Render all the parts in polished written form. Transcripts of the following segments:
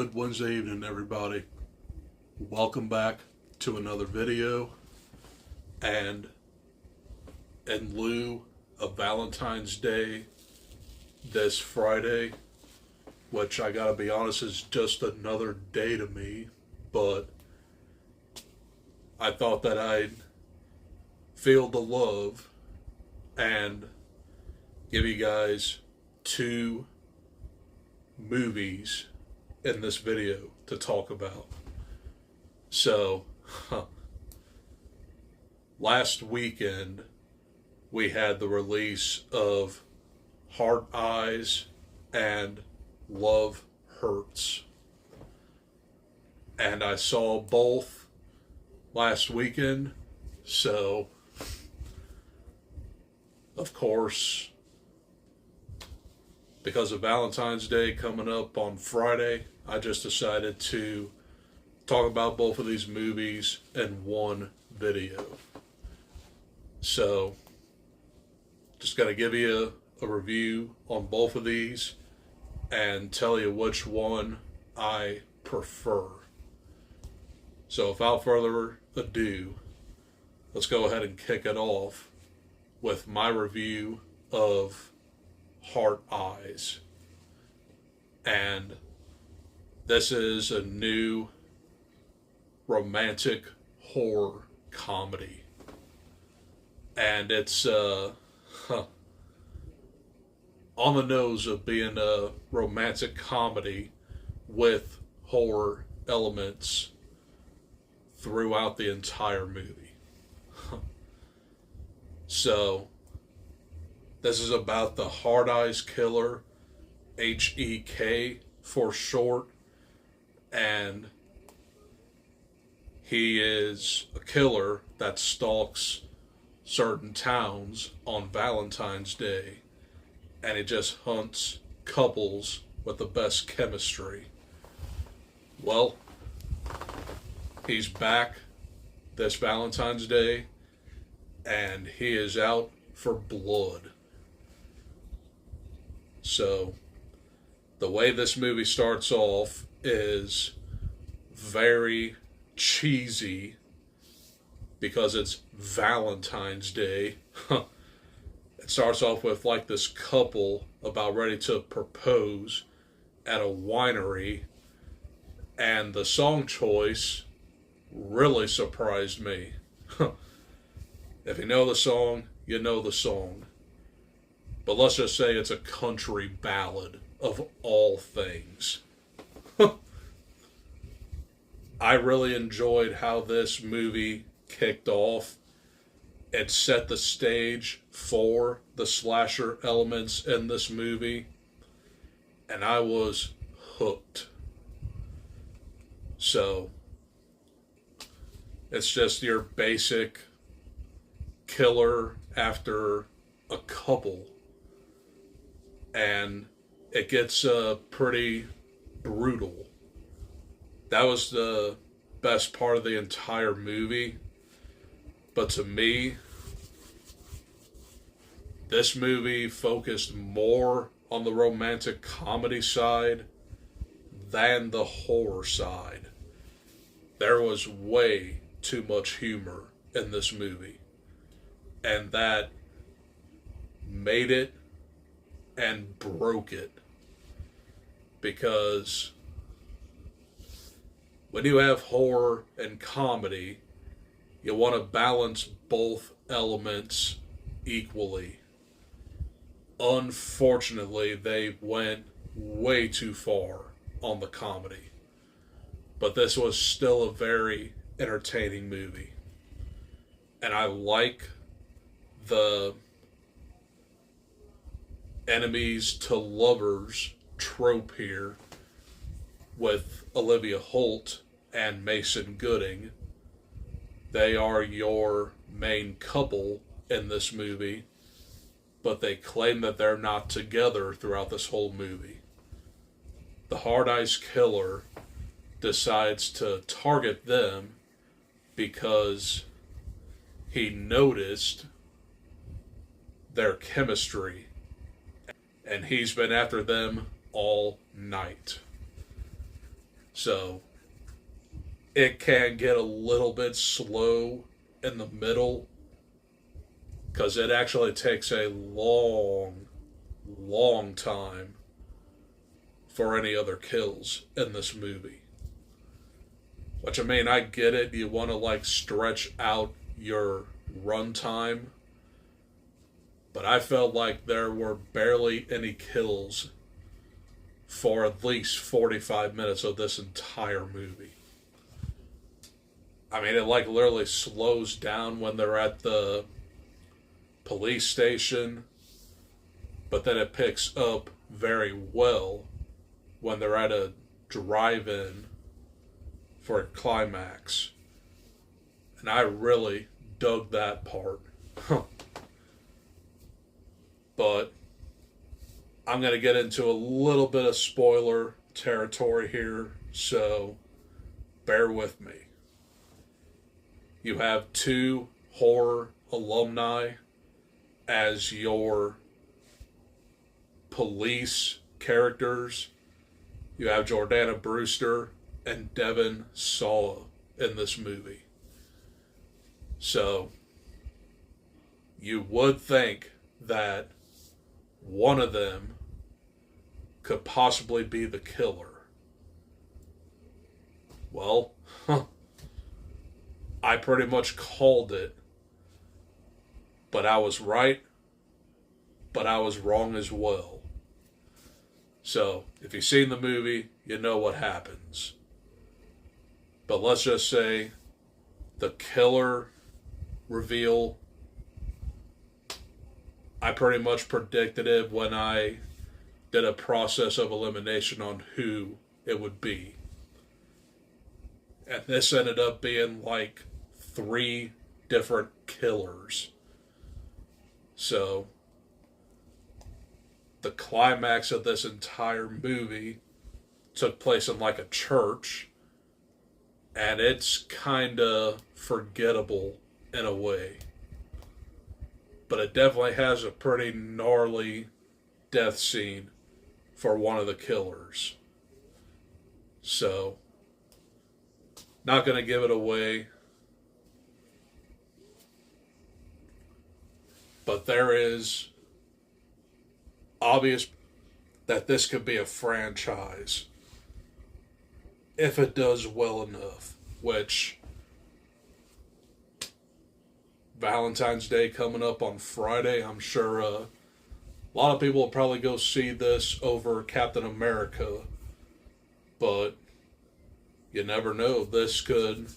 Good Wednesday evening, everybody. Welcome back to another video. And in lieu of Valentine's Day this Friday, which I gotta be honest is just another day to me, but I thought that I'd feel the love and give you guys two movies in this video to talk about. So, last weekend we had the release of Heart Eyes and Love Hurts. And I saw both last weekend, so of course, because of Valentine's Day coming up on Friday, I just decided to talk about both of these movies in one video. So, just going to give you a review on both of these and tell you which one I prefer. So, without further ado, let's go ahead and kick it off with my review of Heart Eyes. And this is a new romantic horror comedy. And it's on the nose of being a romantic comedy with horror elements throughout the entire movie. So, this is about the Heart Eyes Killer, H-E-K for short, and he is a killer that stalks certain towns on Valentine's Day, and he just hunts couples with the best chemistry. Well, he's back this Valentine's Day, and he is out for blood. So, the way this movie starts off is very cheesy because it's Valentine's Day. It starts off with like this couple about ready to propose at a winery, and the song choice really surprised me. If you know the song, you know the song. But let's just say it's a country ballad of all things. I really enjoyed how this movie kicked off. It set the stage for the slasher elements in this movie, and I was hooked. So, it's just your basic killer after a couple. And it gets pretty brutal. That was the best part of the entire movie. But to me, this movie focused more on the romantic comedy side than the horror side. There was way too much humor in this movie. And that made it and broke it, because when you have horror and comedy, you want to balance both elements equally. Unfortunately, they went way too far on the comedy, but this was still a very entertaining movie, and I like the enemies to lovers trope here with Olivia Holt and Mason Gooding. They are your main couple in this movie, but they claim that they're not together throughout this whole movie. The Heart Eyes Killer decides to target them because he noticed their chemistry, and he's been after them all night. So it can get a little bit slow in the middle because it actually takes a long time for any other kills in this movie. Which, I mean, I get it. You want to, like, stretch out your runtime. But I felt like there were barely any kills for at least 45 minutes of this entire movie. I mean, it, like, literally slows down when they're at the police station. But then it picks up very well when they're at a drive-in for a climax. And I really dug that part. But I'm going to get into a little bit of spoiler territory here, so bear with me. You have two horror alumni as your police characters. You have Jordana Brewster and Devon Sawa in this movie. So, you would think that one of them could possibly be the killer. Well, I pretty much called it, but I was right, but I was wrong as well. So, if you've seen the movie, you know what happens. But let's just say the killer reveal, I pretty much predicted it when I did a process of elimination on who it would be. And this ended up being like 3 different killers. So, the climax of this entire movie took place in like a church, and it's kind of forgettable in a way. But it definitely has a pretty gnarly death scene for one of the killers. So, not going to give it away. But there is obvious that this could be a franchise if it does well enough, which Valentine's Day coming up on Friday, I'm sure a lot of people will probably go see this over Captain America, but you never know. This could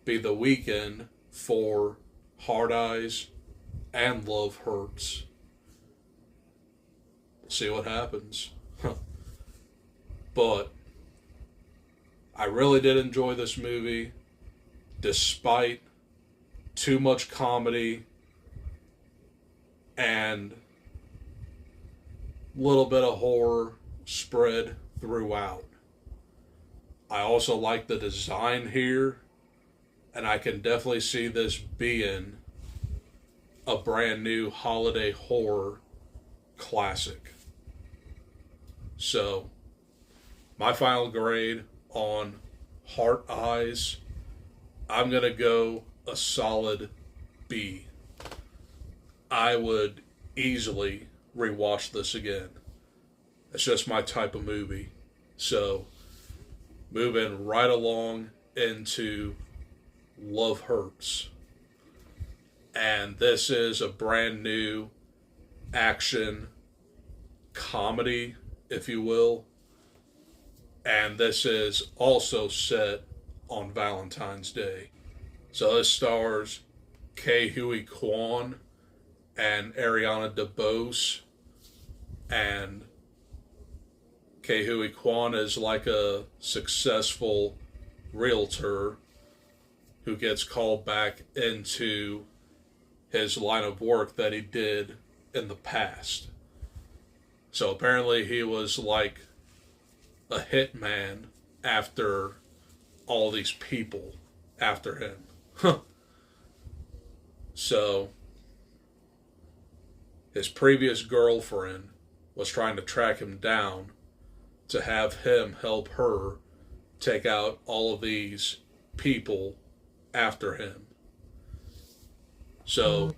be the weekend for Hard Eyes and Love Hurts. We'll see what happens. But I really did enjoy this movie, despite too much comedy and a little bit of horror spread throughout. I also like the design here, and I can definitely see this being a brand new holiday horror classic. So, my final grade on Heart Eyes, I'm going to go a solid B. I would easily rewatch this again. It's just my type of movie. So, moving right along into Love Hurts. And this is a brand new action comedy, if you will. And this is also set on Valentine's Day. So this stars Ke Huy Quan and Ariana DeBose. And Ke Huy Quan is like a successful realtor who gets called back into his line of work that he did in the past. So apparently he was like a hitman after all these people after him. So his previous girlfriend was trying to track him down to have him help her take out all of these people after him. So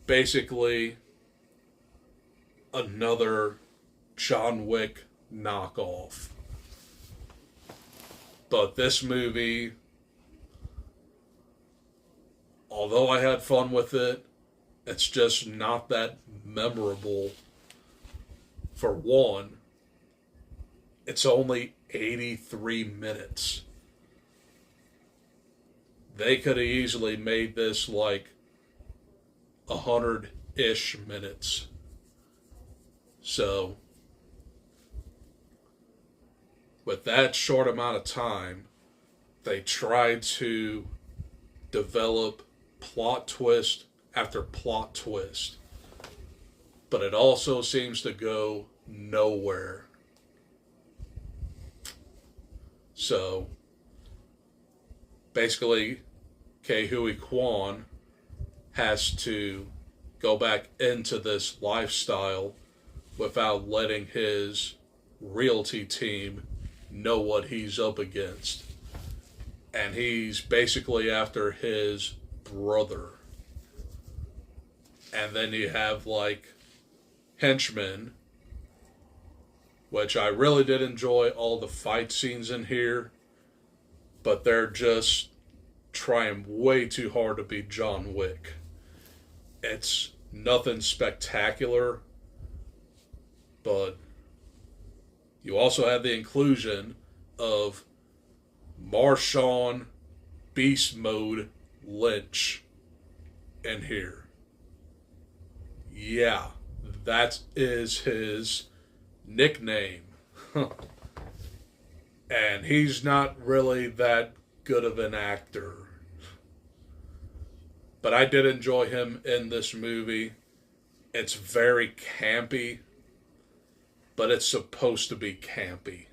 basically, another John Wick knockoff. But this movie, although I had fun with it, it's just not that memorable. For one, it's only 83 minutes. They could have easily made this like 100-ish minutes. So, with that short amount of time, they tried to develop plot twist after plot twist. But it also seems to go nowhere. So, basically, Ke Huy Quan has to go back into this lifestyle without letting his realty team know what he's up against. And he's basically after his brother. And then you have like henchmen, which I really did enjoy all the fight scenes in here, but they're just trying way too hard to be John Wick. It's nothing spectacular, but you also have the inclusion of Marshawn Beast Mode Lynch in here. Yeah, that is his nickname. And he's not really that good of an actor. But I did enjoy him in this movie. It's very campy, but it's supposed to be campy,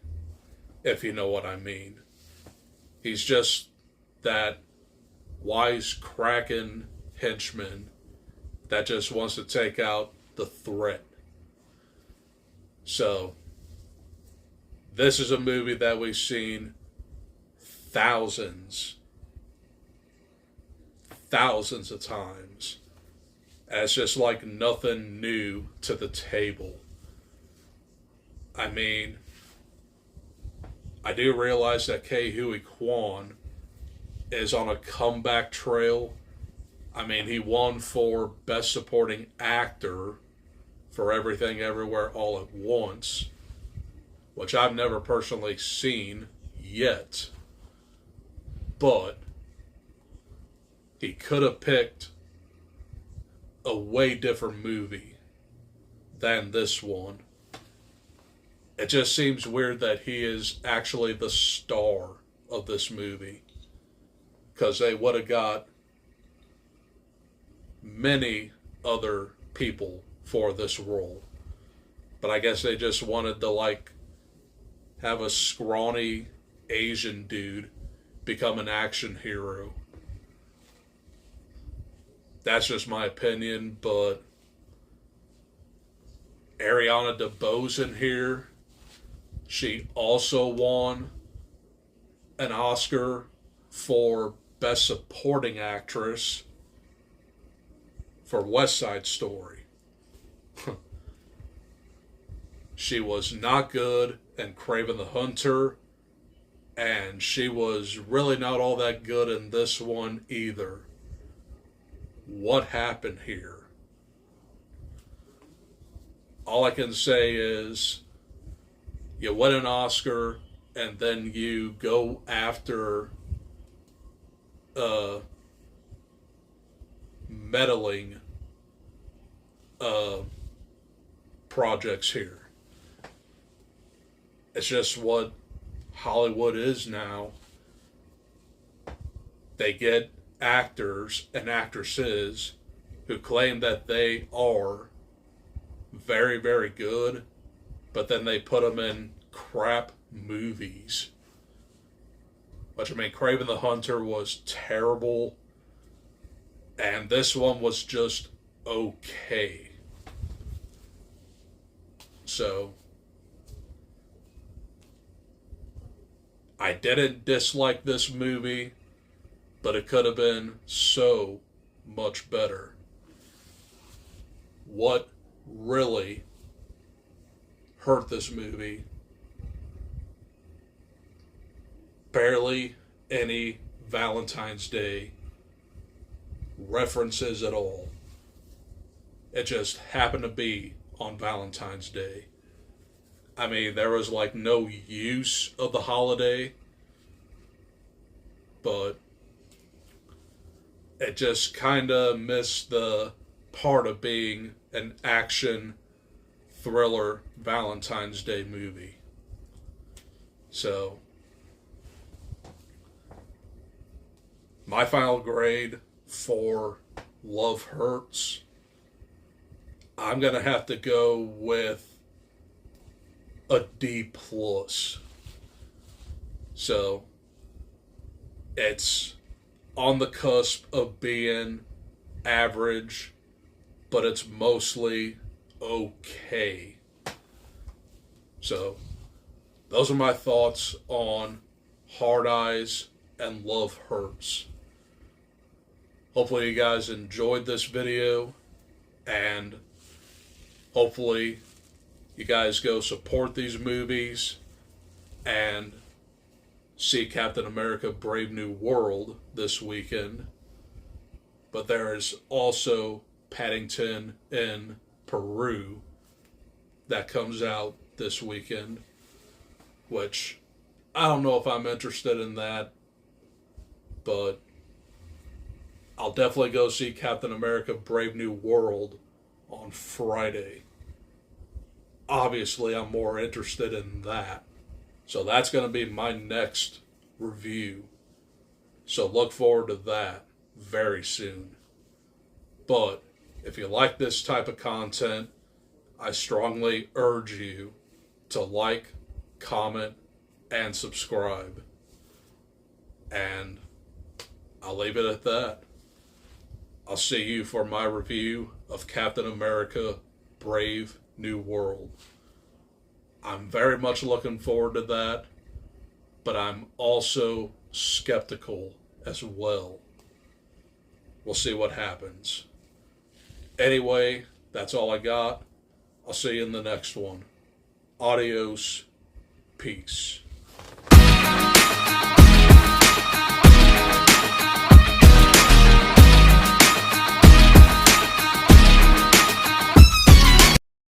if you know what I mean. He's just that wisecracking henchman that just wants to take out the threat. So, this is a movie that we've seen thousands of times. And it's just like nothing new to the table. I mean, I do realize that Ke Huy Quan is on a comeback trail. I mean, he won for Best Supporting Actor for Everything Everywhere All at Once, which I've never personally seen yet. But he could have picked a way different movie than this one. It just seems weird that he is actually the star of this movie, because they would have got many other people for this role. But I guess they just wanted to like have a scrawny Asian dude become an action hero. That's just my opinion, but Ariana DeBose in here, she also won an Oscar for Best Supporting Actress for West Side Story. She was not good in Kraven the Hunter, and she was really not all that good in this one either. What happened here? All I can say is you win an Oscar and then you go after meddling projects here. It's just what Hollywood is now. They get actors and actresses who claim that they are very, very good, but then they put them in crap movies. Which, I mean, Kraven the Hunter was terrible, and this one was just okay. So, I didn't dislike this movie, but it could have been so much better. What really hurt this movie? Barely any Valentine's Day references at all. It just happened to be on Valentine's Day. I mean, there was like no use of the holiday, but it just kind of missed the part of being an action thriller Valentine's Day movie. So, my final grade for Love Hurts, I'm going to have to go with a D+. So, it's on the cusp of being average, but it's mostly okay. So, those are my thoughts on Hard Eyes and Love Hurts. Hopefully you guys enjoyed this video, and hopefully you guys go support these movies and see Captain America Brave New World this weekend. But there is also Paddington in Peru that comes out this weekend, which I don't know if I'm interested in that, but I'll definitely go see Captain America Brave New World on Friday. Obviously, I'm more interested in that. So that's going to be my next review. So look forward to that very soon. But if you like this type of content, I strongly urge you to like, comment, and subscribe. And I'll leave it at that. I'll see you for my review of Captain America Brave New World. I'm very much looking forward to that, but I'm also skeptical as well. We'll see what happens. Anyway, that's all I got. I'll see you in the next one. Adios. Peace.